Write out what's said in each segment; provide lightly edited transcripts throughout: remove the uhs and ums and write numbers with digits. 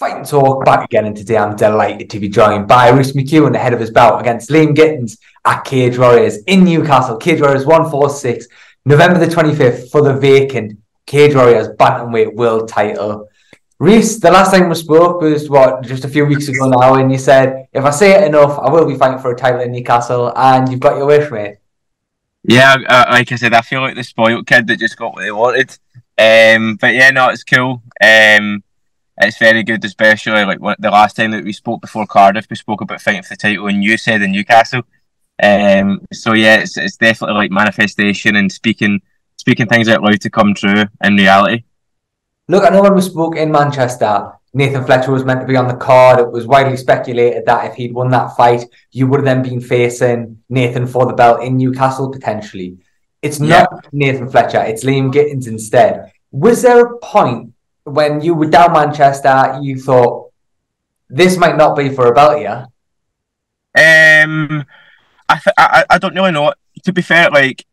Fighting talk back again, and today I'm delighted to be joined by Reece McEwan ahead of his bout against Liam Gittins at Cage Warriors in Newcastle. Cage Warriors 146, November the 25th for the vacant Cage Warriors Bantamweight World title. Reece, the last time we spoke was, just a few weeks ago now, and you said, if I say it enough, I will be fighting for a title in Newcastle, and you've got your wish, mate. Yeah, like I said, I feel like the spoiled kid that just got what they wanted. But yeah, no, it's cool. It's very good, especially like the last time that we spoke before Cardiff, we spoke about fighting for the title, and you said in Newcastle. So yeah, it's definitely like manifestation and speaking things out loud to come true in reality. Look, I know when we spoke in Manchester, Nathan Fletcher was meant to be on the card. It was widely speculated that if he'd won that fight, you would have then been facing Nathan for the belt in Newcastle potentially. It's not Nathan Fletcher, it's Liam Gittins instead. Was there a point when you were down Manchester, you thought, this might not be for a belt here? I don't really know. To be fair, like,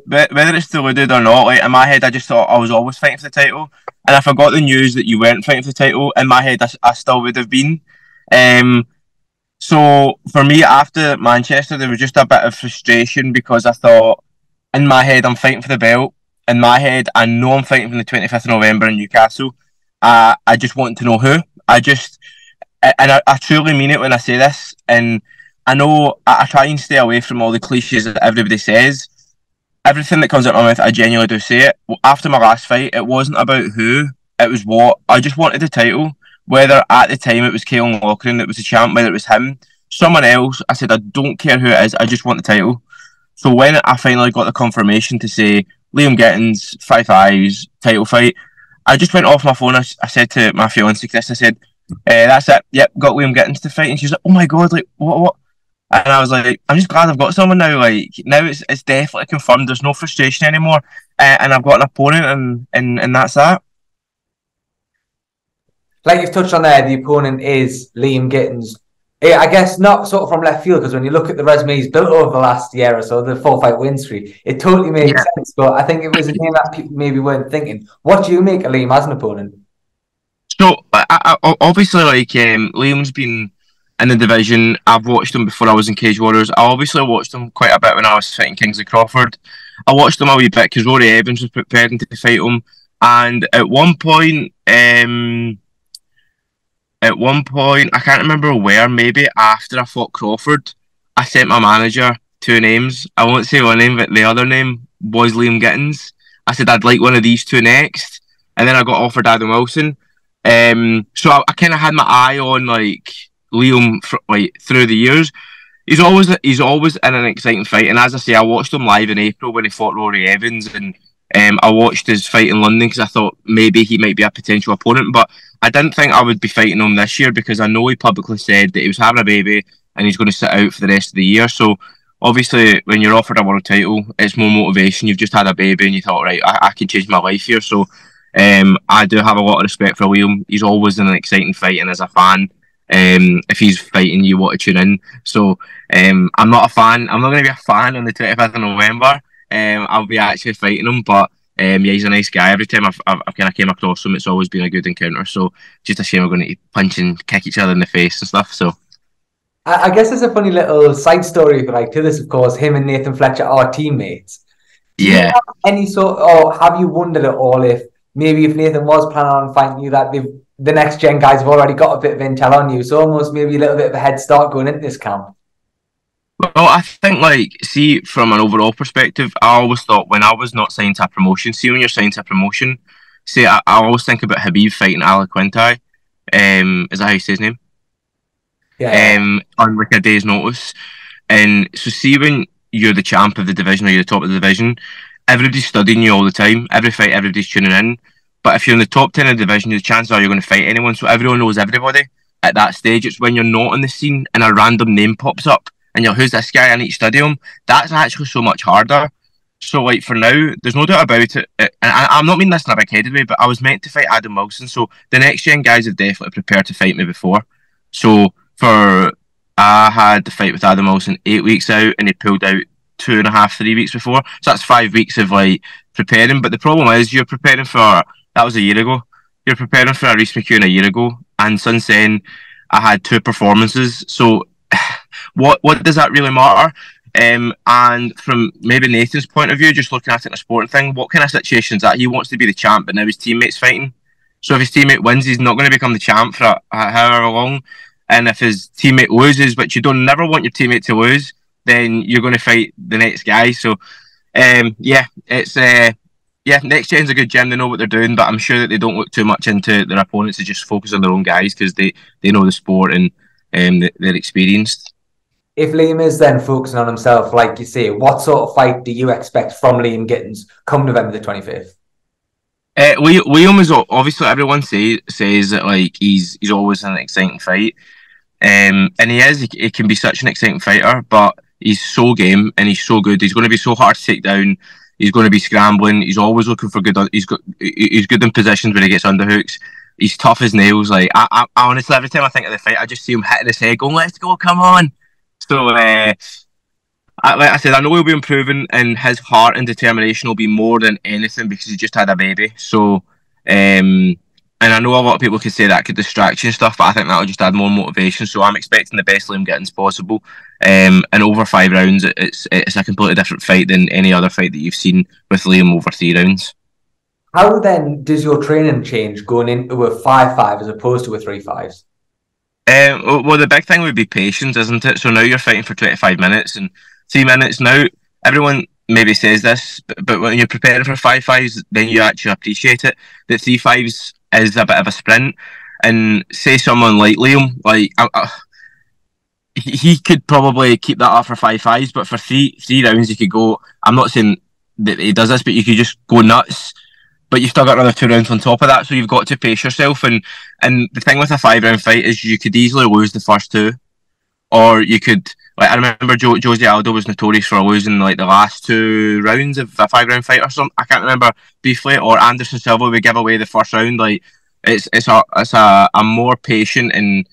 whether it's deluded or not, like in my head, I just thought I was always fighting for the title. And if I got the news that you weren't fighting for the title, in my head, I still would have been. So for me, after Manchester, there was just a bit of frustration because I thought, in my head, I'm fighting for the belt. In my head, I know I'm fighting from the 25th of November in Newcastle. I just want to know who. I truly mean it when I say this. And I know I try and stay away from all the cliches that everybody says. Everything that comes out of my mouth, I genuinely do say it. After my last fight, it wasn't about who, it was what. I just wanted the title. Whether at the time it was Caelan Loughran that was the champ, whether it was him, someone else, I said, I don't care who it is, I just want the title. So when I finally got the confirmation to say, Liam Gittins, 5-5s, title fight, I just went off my phone. I said to my fiancée this, I said, that's it, yep, got Liam Gittins to fight. And she was like, oh my God, like, what? And I was like, I'm just glad I've got someone now. Like, now it's definitely confirmed. There's no frustration anymore. And I've got an opponent, and that's that. Like you've touched on there, the opponent is Liam Gittins. I guess not sort of from left field, because when you look at the resume he's built over the last year or so, the 4-fight win streak, it totally makes sense. But I think it was a name that people maybe weren't thinking. What do you make of Liam as an opponent? So, obviously, like, Liam's been in the division. I've watched him before I was in Cage Warriors. I obviously watched him quite a bit when I was fighting Kingsley Crawford. I watched him a wee bit because Rory Evans was preparing to fight him. And at one point, I can't remember where, maybe after I fought Crawford, I sent my manager two names. I won't say one name, but the other name was Liam Gittins. I said I'd like one of these two next. And then I got offered Adam Wilson. So I kind of had my eye on, like, Liam through the years. He's always in an exciting fight, and as I say, I watched him live in April when he fought Rory Evans, and I watched his fight in London because I thought maybe he might be a potential opponent, but I didn't think I would be fighting him this year because I know he publicly said that he was having a baby and he's going to sit out for the rest of the year. So obviously when you're offered a world title, it's more motivation. You've just had a baby and you thought, right, I can change my life here. So I do have a lot of respect for Liam. He's always in an exciting fight, and as a fan, if he's fighting, you want to tune in. So I'm not a fan. I'm not going to be a fan on the 25th of November. I'll be actually fighting him, but yeah, he's a nice guy. Every time I've kind of came across him, it's always been a good encounter. So just a shame we're going to punch and kick each other in the face and stuff. So I guess there's a funny little side story, if you like, to this. Of course, him and Nathan Fletcher are teammates. Do you have any sort, or have you wondered at all if maybe if Nathan was planning on fighting you, that the next gen guys have already got a bit of intel on you, so almost maybe a little bit of a head start going into this camp? Well, I think, like, see, from an overall perspective, I always thought when I was not signed to a promotion, see, when you're signed to a promotion, see, I always think about Habib fighting Ali Quintai. Is that how you say his name? Yeah. On like a day's notice. And so, see, when you're the champ of the division or you're the top of the division, everybody's studying you all the time. Every fight, everybody's tuning in. But if you're in the top 10 of the division, the chances are you're going to fight anyone. So everyone knows everybody at that stage. It's when you're not on the scene and a random name pops up and you're, who's this guy? I need to study him. That's actually so much harder. So, like, for now, there's no doubt about it. And I'm not meaning this in a big-headed way, but I was meant to fight Adam Wilson. So the next gen guys have definitely prepared to fight me before. So I had the fight with Adam Wilson 8 weeks out, and he pulled out 2.5, 3 weeks before. So that's 5 weeks of, like, preparing. But the problem is, you're preparing for, that was a year ago. You're preparing for a Reece McEwan a year ago, and Sun Sen, I had 2 performances. So what does that really matter? And from maybe Nathan's point of view, just looking at it in a sporting thing, what kind of situation is that? He wants to be the champ, but now his teammate's fighting. So if his teammate wins, he's not going to become the champ for however long. And if his teammate loses, which you don't never want your teammate to lose, then you're going to fight the next guy. So next gen's a good gym. They know what they're doing, but I'm sure that they don't look too much into their opponents. They just focus on their own guys because they know the sport and they're experienced. If Liam is then focusing on himself, like you say, what sort of fight do you expect from Liam Gittins come November the 25th? Liam is obviously, everyone says that like he's always an exciting fight, and he is. He can be such an exciting fighter, but he's so game and he's so good. He's going to be so hard to take down. He's going to be scrambling. He's always looking for good. He's good in positions when he gets underhooks. He's tough as nails. Like I honestly, every time I think of the fight, I just see him hitting his head, going, "Let's go, come on!" So, like I said, I know he'll be improving, and his heart and determination will be more than anything because he just had a baby. So, and I know a lot of people could say that could distract you and stuff, but I think that'll just add more motivation. So I'm expecting the best Liam Gittins possible. And over 5 rounds, it's a completely different fight than any other fight that you've seen with Liam over 3 rounds. How then does your training change going into a 5-5 as opposed to a 3-5s? Well, the big thing would be patience, isn't it? So now you're fighting for 25 minutes and 3 minutes. Now, everyone maybe says this, but when you're preparing for 5-5s, then you actually appreciate it. That 3-5s is a bit of a sprint. And say someone like Liam, like he could probably keep that up for 5-5s, but for three rounds, you could go. I'm not saying that he does this, but you could just go nuts. But you've still got another 2 rounds on top of that, so you've got to pace yourself. And the thing with a 5-round fight is you could easily lose the first 2, or you could. Like I remember Jose Aldo was notorious for losing like the last 2 rounds of a 5-round fight or something. I can't remember briefly. Or Anderson Silva would give away the first round. Like it's a more patient and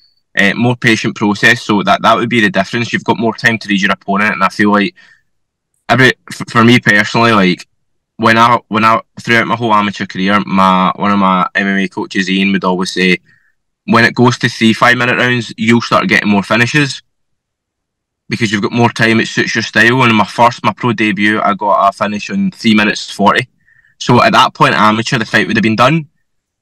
more patient process. So that would be the difference. You've got more time to read your opponent, and I feel like for me personally, like. When I throughout my whole amateur career, one of my MMA coaches, Ian, would always say, when it goes to 3 5-minute rounds, you'll start getting more finishes because you've got more time. It suits your style. And in my pro debut, I got a finish in 3 minutes 40. So at that point, amateur, the fight would have been done.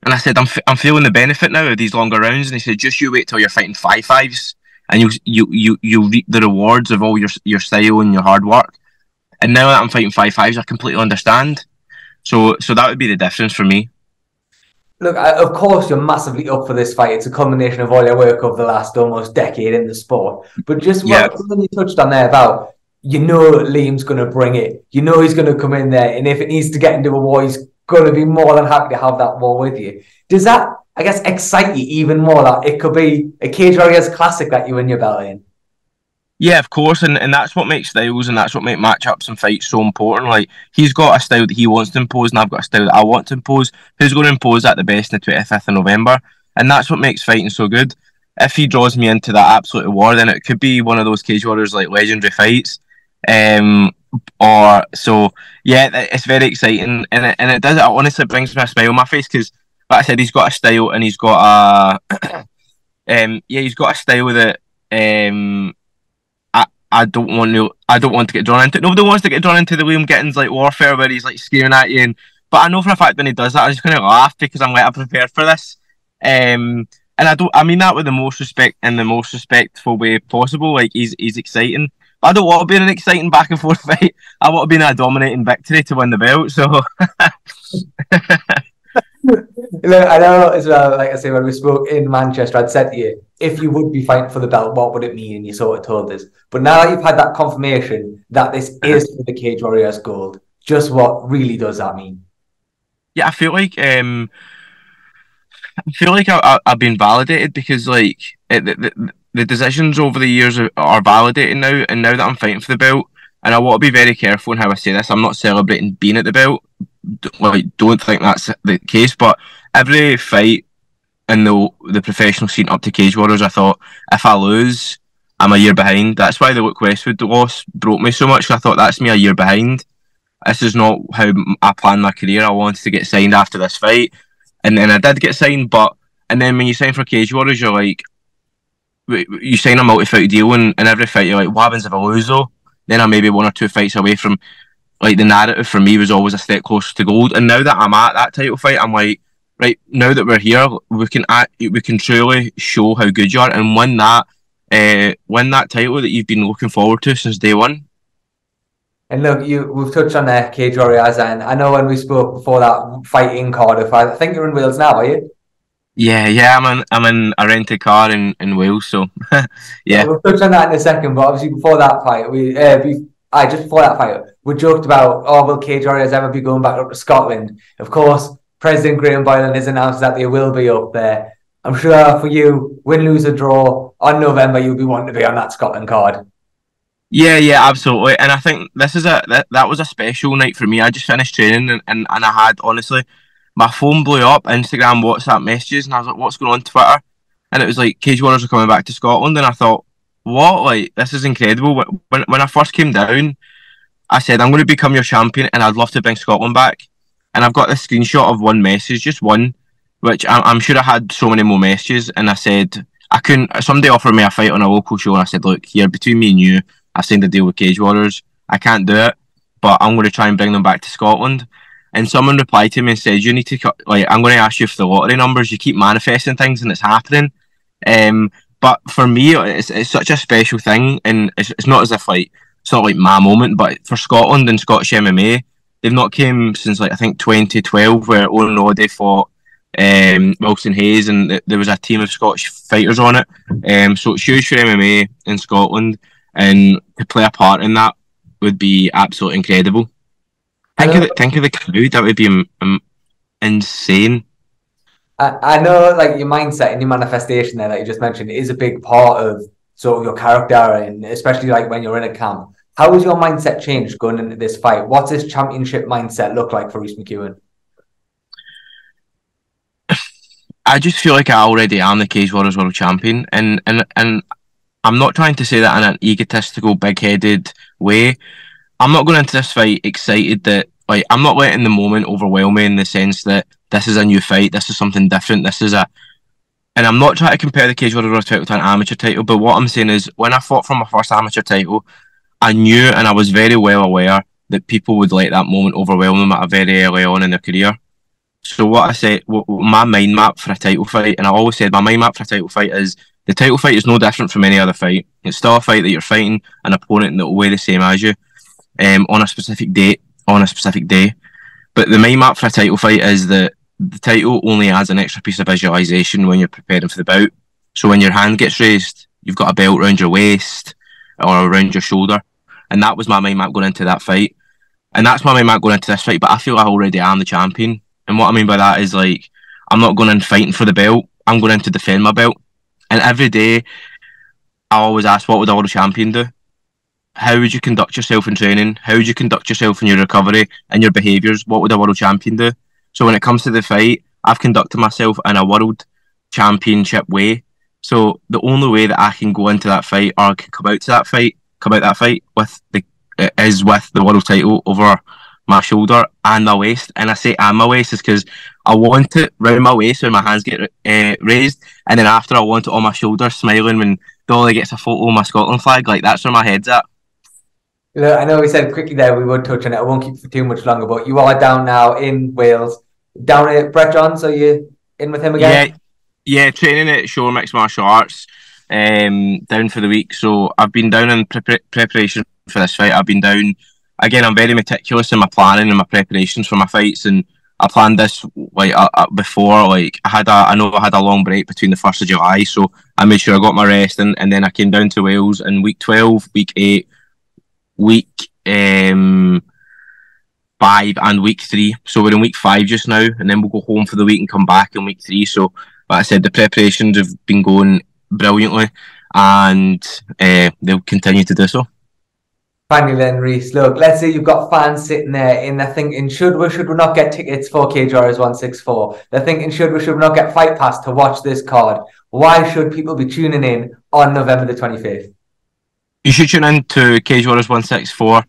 And I said, I'm feeling the benefit now of these longer rounds. And he said, just you wait till you're fighting 5-5s, and you reap the rewards of all your style and your hard work. And now that I'm fighting 5-5s, I completely understand. So that would be the difference for me. Look, of course, you're massively up for this fight. It's a combination of all your work over the last almost decade in the sport. But just something you touched on there about, Liam's going to bring it. He's going to come in there. And if it needs to get into a war, he's going to be more than happy to have that war with you. Does that, I guess, excite you even more that it could be a Cage Warriors classic that you win your belt in? Yeah, of course, and that's what makes styles and that's what makes matchups and fights so important. Like, he's got a style that he wants to impose, and I've got a style that I want to impose. Who's going to impose that the best on the 25th of November? And that's what makes fighting so good. If he draws me into that absolute war, then it could be one of those Cage Warriors like legendary fights. It's very exciting, and it does. It honestly brings me a smile on my face because, like I said, he's got a style, and he's got a he's got a style that I don't want to get drawn into. Nobody wants to get drawn into the Liam Gittins like warfare where he's like screaming at you. But I know for a fact when he does that, I'm just going to laugh because I'm like, I'm prepared for this. And I mean that with the most respect and the most respectful way possible. Like he's exciting. But I don't want to be in an exciting back and forth fight. I want to be in a dominating victory to win the belt. So. Look, I know as well, like I say, when we spoke in Manchester, I'd said to you, if you would be fighting for the belt, what would it mean? And you sort of told us. But now that you've had that confirmation that this is for the Cage Warriors gold, just what really does that mean? Yeah, I feel like I've been validated because like the decisions over the years are validated now, and now that I'm fighting for the belt, and I want to be very careful in how I say this. I'm not celebrating being at the belt. Don't think that's the case, but every fight in the professional scene up to Cage Warriors, I thought if I lose, I'm a year behind. That's why the Luke Westwood loss broke me so much. I thought that's me a year behind. This is not how I planned my career. I wanted to get signed after this fight, and then I did get signed, but And then when you sign for Cage Warriors, you're like, you sign a multi-fight deal, and in every fight, you're like, what happens if I lose though? Then I'm maybe 1 or 2 fights away from, like, the narrative for me was always a step closer to gold. And now that I'm at that title fight, I'm like, right, now that we're here, we can truly show how good you are and win that title that you've been looking forward to since day one. And look, we've touched on Cage Warriors, and I know when we spoke before that fight in Cardiff, I think you're in Wales now, are you? Yeah, I'm in a rented car in Wales, so yeah. We'll touch on that in a second, but obviously before that fight, just before that fight, we joked about, oh, will Cage Warriors ever be going back up to Scotland? Of course, President Graham Boylan has announced that they will be up there. I'm sure for you, win, lose, or draw, on November, you'll be wanting to be on that Scotland card. Yeah, absolutely. And I think this is that was a special night for me. I just finished training, and I had, honestly, my phone blew up, Instagram, WhatsApp messages, and I was like, what's going on Twitter? And it was like, Cage Warriors are coming back to Scotland, and I thought, what? Like, this is incredible. When I first came down, I said, I'm going to become your champion, and I'd love to bring Scotland back. And I've got this screenshot of one message, just one, which I'm sure I had so many more messages, and I said, I couldn't, somebody offered me a fight on a local show, and I said, look, here, between me and you, I signed a deal with Cage Warriors. I can't do it, but I'm going to try and bring them back to Scotland. And someone replied to me and said, you need to, I'm going to ask you for the lottery numbers. You keep manifesting things and it's happening. But for me, it's such a special thing. And it's not as if, like, it's not like my moment, but for Scotland and Scottish MMA, they've not came since, like, I think 2012, where Owen Roddy fought Wilson Hayes, and there was a team of Scottish fighters on it. So it's huge for MMA in Scotland. And to play a part in that would be absolutely incredible. Think of the crowd. That would be insane. I know, like, your mindset and your manifestation there that you just mentioned is a big part of sort of your character, and especially like when you're in a camp. How has your mindset changed going into this fight? What's this championship mindset look like for Reece McEwan? I just feel like I already am the Cage Warriors World Champion, and I'm not trying to say that in an egotistical, big-headed way. I'm not going into this fight excited that, like, I'm not letting the moment overwhelm me in the sense that this is a new fight, this is something different, and I'm not trying to compare the Cage Warriors World title to an amateur title, but what I'm saying is, when I fought for my first amateur title, I knew, and I was very well aware, that people would let that moment overwhelm them at a very early on in their career. So what I said, my mind map for a title fight, and I always said my mind map for a title fight is, the title fight is no different from any other fight. It's still a fight that you're fighting an opponent that will weigh the same as you, on a specific date, on a specific day. But the mind map for a title fight is that the title only adds an extra piece of visualization when you're preparing for the bout. So when your hand gets raised, you've got a belt around your waist or around your shoulder. And that was my mind map going into that fight. And that's my mind map going into this fight, but I feel I already am the champion. And what I mean by that is, like, I'm not going in fighting for the belt. I'm going in to defend my belt. And every day, I always ask, what would a world champion do? How would you conduct yourself in training? How would you conduct yourself in your recovery and your behaviours? What would a world champion do? So when it comes to the fight, I've conducted myself in a world championship way. So the only way that I can go into that fight, or can come out that fight with the world title over my shoulder and my waist. And I say and my waist is because I want it round my waist when my hands get raised, and then after I want it on my shoulder, smiling when Dolly gets a photo of my Scotland flag. Like, that's where my head's at. Look, I know we said quickly there we would touch on it. I won't keep for too much longer, but you are down now in Wales, down at Brett Johns. Are you in with him again? Yeah, training at Shore Mixed Martial Arts, down for the week. So I've been down in preparation for this fight. I've been down, again, I'm very meticulous in my planning and my preparations for my fights, and I planned this like before. Like, I know I had a long break between the 1st of July, so I made sure I got my rest, and then I came down to Wales in week 12, week 8, week 5 and week 3. So we're in week 5 just now, and then we'll go home for the week and come back in week 3. So, like I said, the preparations have been going brilliantly, and they'll continue to do so. Finally then, Reece, look, let's say you've got fans sitting there and they're thinking, should we not get tickets for Cage Warriors 164? They're thinking, should we not get Fight Pass to watch this card? Why should people be tuning in on November the 25th? You should tune in to Cage Warriors 164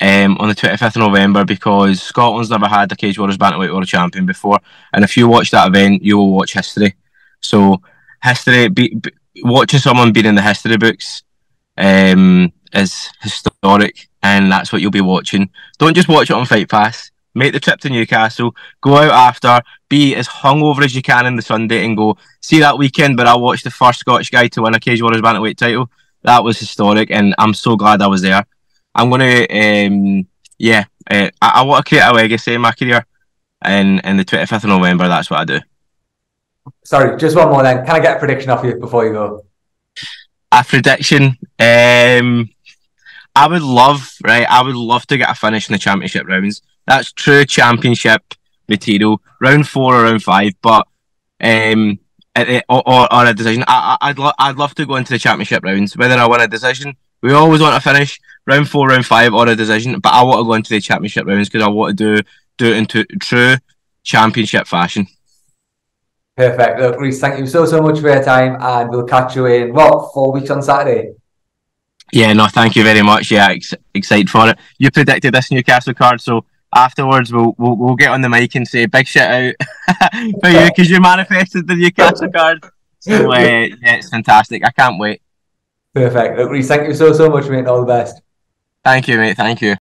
on the 25th of November, because Scotland's never had a Cage Warriors Bantamweight World Champion before, and if you watch that event, you will watch history. So history, watching someone being in the history books is historic, and that's what you'll be watching. Don't just watch it on Fight Pass. Make the trip to Newcastle. Go out after. Be as hungover as you can on the Sunday, and go see that weekend where I watched the first Scottish guy to win a Cage Warriors Bantamweight title. That was historic, and I'm so glad I was there. I'm gonna, I want to create a legacy in my career, and the 25th of November, that's what I do. Sorry, just one more then. Can I get a prediction off you before you go? A prediction. I would love to get a finish in the championship rounds. That's true championship material. Round 4 or round 5, but or a decision. I'd love to go into the championship rounds. Whether I win a decision, we always want to finish round 4, round 5, or a decision. But I want to go into the championship rounds because I want to do it into true championship fashion. Perfect. Look, Reece, thank you so much for your time, and we'll catch you in 4 weeks on Saturday. Yeah, no, thank you very much. Yeah, excited for it. You predicted this Newcastle card, so afterwards we'll get on the mic and say big shout out for you because you manifested the Newcastle card. So yeah, it's fantastic. I can't wait. Perfect. Look, Reece, thank you so much, mate. All the best. Thank you, mate. Thank you.